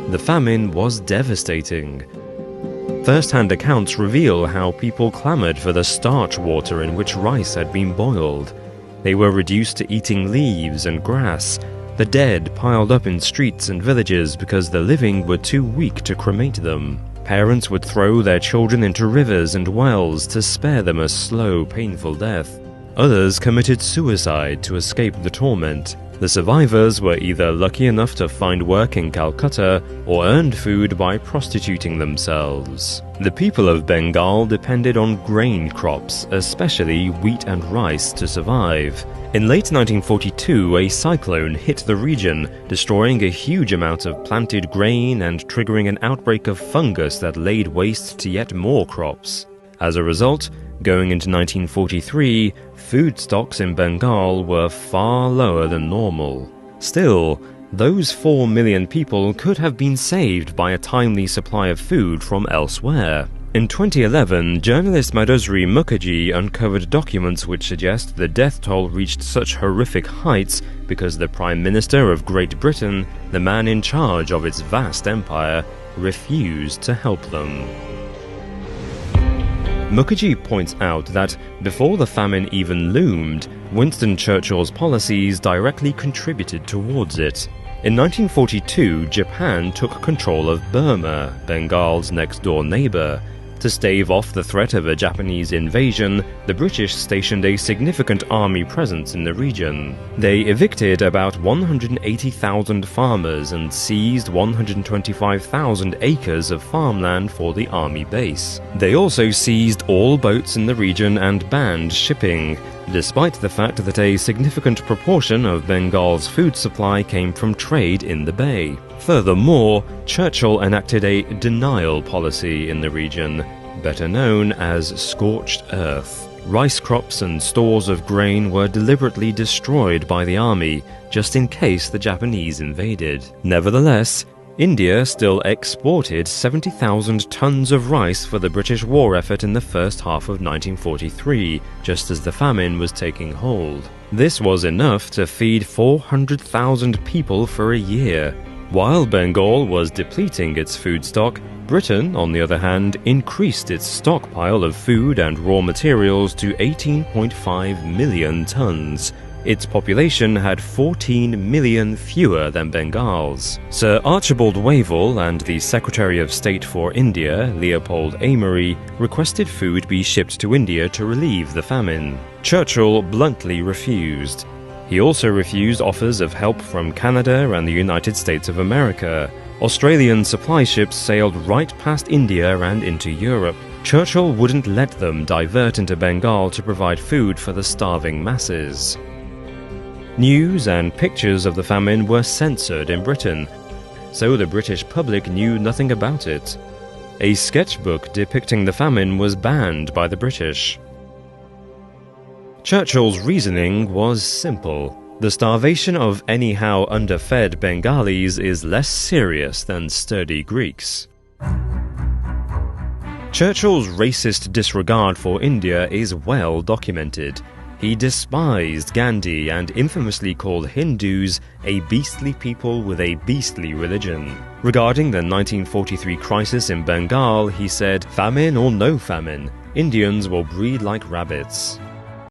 The famine was devastating. First-hand accounts reveal how people clamored for the starch water in which rice had been boiled. They were reduced to eating leaves and grass. The dead piled up in streets and villages because the living were too weak to cremate them. Parents would throw their children into rivers and wells to spare them a slow, painful death. Others committed suicide to escape the torment. The survivors were either lucky enough to find work in Calcutta or earned food by prostituting themselves. The people of Bengal depended on grain crops, especially wheat and rice, to survive. In late 1942, a cyclone hit the region, destroying a huge amount of planted grain and triggering an outbreak of fungus that laid waste to yet more crops. As a result, going into 1943, food stocks in Bengal were far lower than normal. Still, those 4 million people could have been saved by a timely supply of food from elsewhere. In 2011, journalist Madhusri Mukherjee uncovered documents which suggest the death toll reached such horrific heights because the Prime Minister of Great Britain, the man in charge of its vast empire, refused to help them. Mukherjee points out that, before the famine even loomed, Winston Churchill's policies directly contributed towards it. In 1942, Japan took control of Burma, Bengal's next-door neighbor. To stave off the threat of a Japanese invasion, the British stationed a significant army presence in the region. They evicted about 180,000 farmers and seized 125,000 acres of farmland for the army base. They also seized all boats in the region and banned shipping, despite the fact that a significant proportion of Bengal's food supply came from trade in the bay. Furthermore, Churchill enacted a denial policy in the region, better known as scorched earth. Rice crops and stores of grain were deliberately destroyed by the army, just in case the Japanese invaded. Nevertheless, India still exported 70,000 tons of rice for the British war effort in the first half of 1943, just as the famine was taking hold. This was enough to feed 400,000 people for a year. While Bengal was depleting its food stock, Britain, on the other hand, increased its stockpile of food and raw materials to 18.5 million tons. Its population had 14 million fewer than Bengal's. Sir Archibald Wavell and the Secretary of State for India, Leopold Amery, requested food be shipped to India to relieve the famine. Churchill bluntly refused. He also refused offers of help from Canada and the United States of America. Australian supply ships sailed right past India and into Europe. Churchill wouldn't let them divert into Bengal to provide food for the starving masses. News and pictures of the famine were censored in Britain, so the British public knew nothing about it. A sketchbook depicting the famine was banned by the British. Churchill's reasoning was simple. The starvation of anyhow underfed Bengalis is less serious than sturdy Greeks. Churchill's racist disregard for India is well documented. He despised Gandhi and infamously called Hindus a beastly people with a beastly religion. Regarding the 1943 crisis in Bengal, he said, "Famine or no famine, Indians will breed like rabbits."